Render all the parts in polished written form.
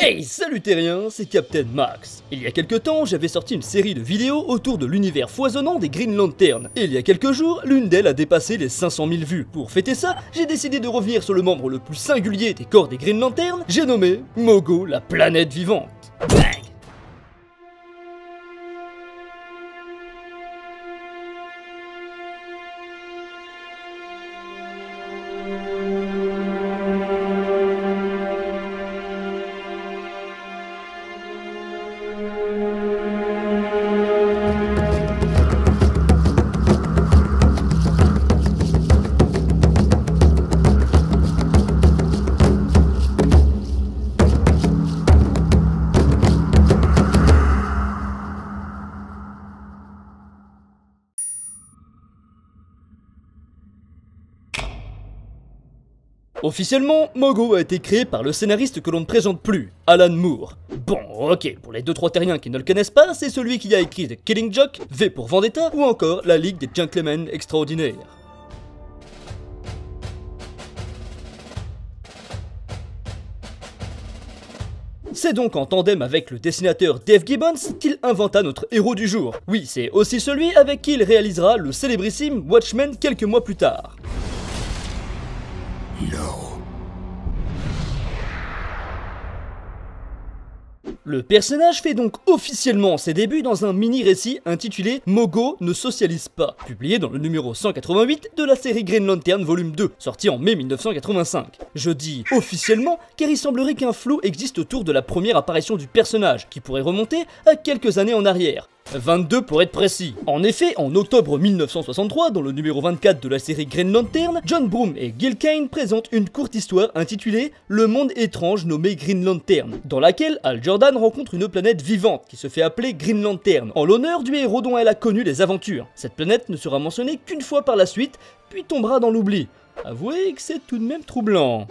Hey, salut terriens, c'est Captain Max. Il y a quelques temps, j'avais sorti une série de vidéos autour de l'univers foisonnant des Green Lantern. Et il y a quelques jours, l'une d'elles a dépassé les 500 000 vues. Pour fêter ça, j'ai décidé de revenir sur le membre le plus singulier des corps des Green Lantern, j'ai nommé Mogo, la planète vivante. Bang! Officiellement, Mogo a été créé par le scénariste que l'on ne présente plus, Alan Moore. Bon, ok, pour les 2-3 terriens qui ne le connaissent pas, c'est celui qui a écrit The Killing Joke, V pour Vendetta, ou encore La Ligue des Gentlemen Extraordinaires. C'est donc en tandem avec le dessinateur Dave Gibbons qu'il inventa notre héros du jour. Oui, c'est aussi celui avec qui il réalisera le célébrissime Watchmen quelques mois plus tard. Le personnage fait donc officiellement ses débuts dans un mini-récit intitulé Mogo ne socialise pas, publié dans le numéro 188 de la série Green Lantern volume 2, sorti en mai 1985. Je dis officiellement car il semblerait qu'un flou existe autour de la première apparition du personnage, qui pourrait remonter à quelques années en arrière. 22 pour être précis. En effet, en octobre 1963, dans le numéro 24 de la série Green Lantern, John Broome et Gil Kane présentent une courte histoire intitulée Le monde étrange nommé Green Lantern, dans laquelle Hal Jordan rencontre une planète vivante qui se fait appeler Green Lantern, en l'honneur du héros dont elle a connu les aventures. Cette planète ne sera mentionnée qu'une fois par la suite, puis tombera dans l'oubli. Avouez que c'est tout de même troublant.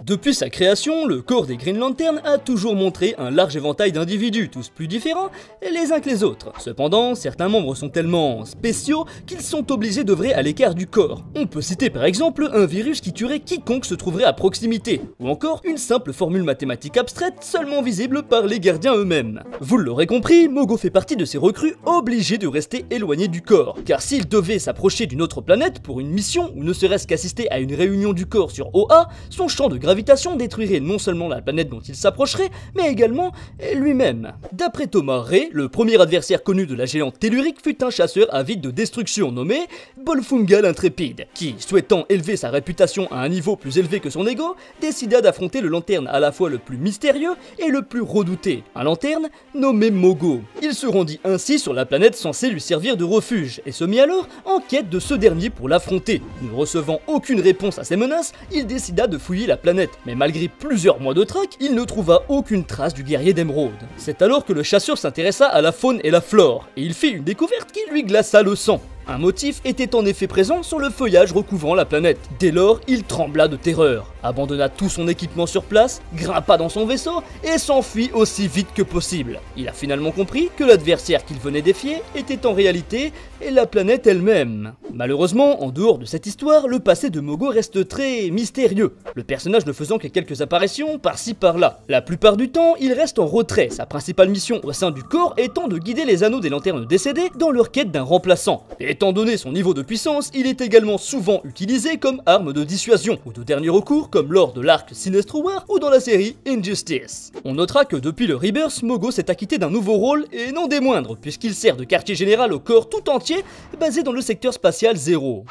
Depuis sa création, le corps des Green Lantern a toujours montré un large éventail d'individus, tous plus différents les uns que les autres. Cependant, certains membres sont tellement spéciaux qu'ils sont obligés d'œuvrer à l'écart du corps. On peut citer par exemple un virus qui tuerait quiconque se trouverait à proximité, ou encore une simple formule mathématique abstraite seulement visible par les gardiens eux-mêmes. Vous l'aurez compris, Mogo fait partie de ces recrues obligés de rester éloignés du corps, car s'il devait s'approcher d'une autre planète pour une mission ou ne serait-ce qu'assister à une réunion du corps sur OA, son champ de gravitation détruirait non seulement la planète dont il s'approcherait, mais également lui-même. D'après Thomas Ray, le premier adversaire connu de la géante tellurique fut un chasseur avide de destruction nommé Bolfunga l'intrépide, qui, souhaitant élever sa réputation à un niveau plus élevé que son ego, décida d'affronter le lanterne à la fois le plus mystérieux et le plus redouté, un lanterne nommé Mogo. Il se rendit ainsi sur la planète censée lui servir de refuge, et se mit alors en quête de ce dernier pour l'affronter. Ne recevant aucune réponse à ses menaces, il décida de fouiller la planète. Mais malgré plusieurs mois de traque, il ne trouva aucune trace du guerrier d'Émeraude. C'est alors que le chasseur s'intéressa à la faune et la flore, et il fit une découverte qui lui glaça le sang. Un motif était en effet présent sur le feuillage recouvrant la planète. Dès lors, il trembla de terreur, abandonna tout son équipement sur place, grimpa dans son vaisseau et s'enfuit aussi vite que possible. Il a finalement compris que l'adversaire qu'il venait défier était en réalité la planète elle-même. Malheureusement, en dehors de cette histoire, le passé de Mogo reste très mystérieux, le personnage ne faisant que quelques apparitions par-ci par-là. La plupart du temps, il reste en retrait, sa principale mission au sein du corps étant de guider les anneaux des lanternes décédés dans leur quête d'un remplaçant. Étant donné son niveau de puissance, il est également souvent utilisé comme arme de dissuasion, ou de dernier recours comme lors de l'arc Sinestro War ou dans la série Injustice. On notera que depuis le Rebirth, Mogo s'est acquitté d'un nouveau rôle, et non des moindres, puisqu'il sert de quartier général au corps tout entier, basé dans le secteur spatial 0.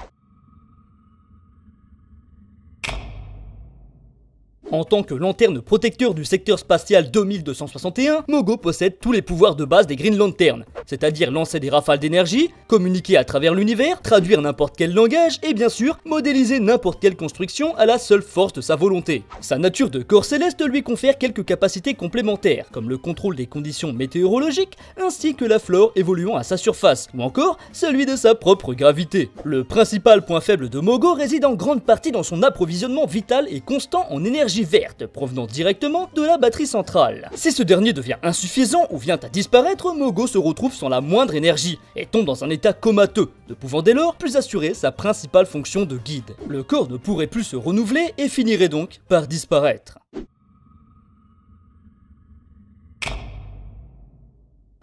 En tant que lanterne protecteur du secteur spatial 2261, Mogo possède tous les pouvoirs de base des Green Lantern, c'est-à-dire lancer des rafales d'énergie, communiquer à travers l'univers, traduire n'importe quel langage et bien sûr modéliser n'importe quelle construction à la seule force de sa volonté. Sa nature de corps céleste lui confère quelques capacités complémentaires, comme le contrôle des conditions météorologiques ainsi que la flore évoluant à sa surface, ou encore celui de sa propre gravité. Le principal point faible de Mogo réside en grande partie dans son approvisionnement vital et constant en énergie l'énergie verte provenant directement de la batterie centrale. Si ce dernier devient insuffisant ou vient à disparaître, Mogo se retrouve sans la moindre énergie et tombe dans un état comateux, ne pouvant dès lors plus assurer sa principale fonction de guide. Le corps ne pourrait plus se renouveler et finirait donc par disparaître.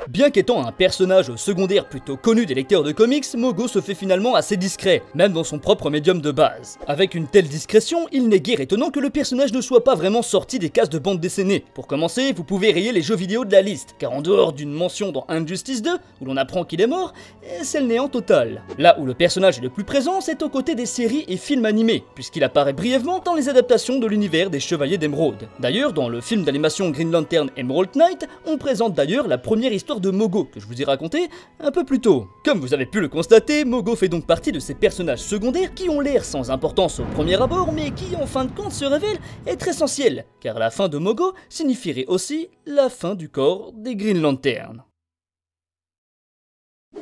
Bien qu'étant un personnage secondaire plutôt connu des lecteurs de comics, Mogo se fait finalement assez discret, même dans son propre médium de base. Avec une telle discrétion, il n'est guère étonnant que le personnage ne soit pas vraiment sorti des cases de bande dessinée. Pour commencer, vous pouvez rayer les jeux vidéo de la liste, car en dehors d'une mention dans Injustice 2, où l'on apprend qu'il est mort, c'est le néant total. Là où le personnage est le plus présent, c'est aux côtés des séries et films animés, puisqu'il apparaît brièvement dans les adaptations de l'univers des Chevaliers d'Émeraude. D'ailleurs, dans le film d'animation Green Lantern Emerald Knight, on présente d'ailleurs la première histoire de Mogo que je vous ai raconté un peu plus tôt. Comme vous avez pu le constater, Mogo fait donc partie de ces personnages secondaires qui ont l'air sans importance au premier abord, mais qui en fin de compte se révèlent être essentiels, car la fin de Mogo signifierait aussi la fin du corps des Green Lantern.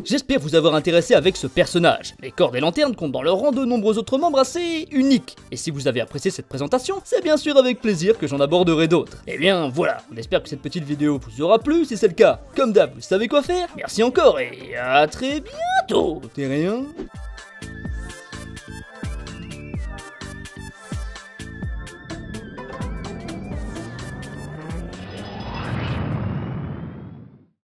J'espère vous avoir intéressé avec ce personnage. Les corps des lanternes comptent dans leur rang de nombreux autres membres assez uniques. Et si vous avez apprécié cette présentation, c'est bien sûr avec plaisir que j'en aborderai d'autres. Et bien voilà, on espère que cette petite vidéo vous aura plu. Si c'est le cas, comme d'hab, vous savez quoi faire. Merci encore et à très bientôt. T'es rien ?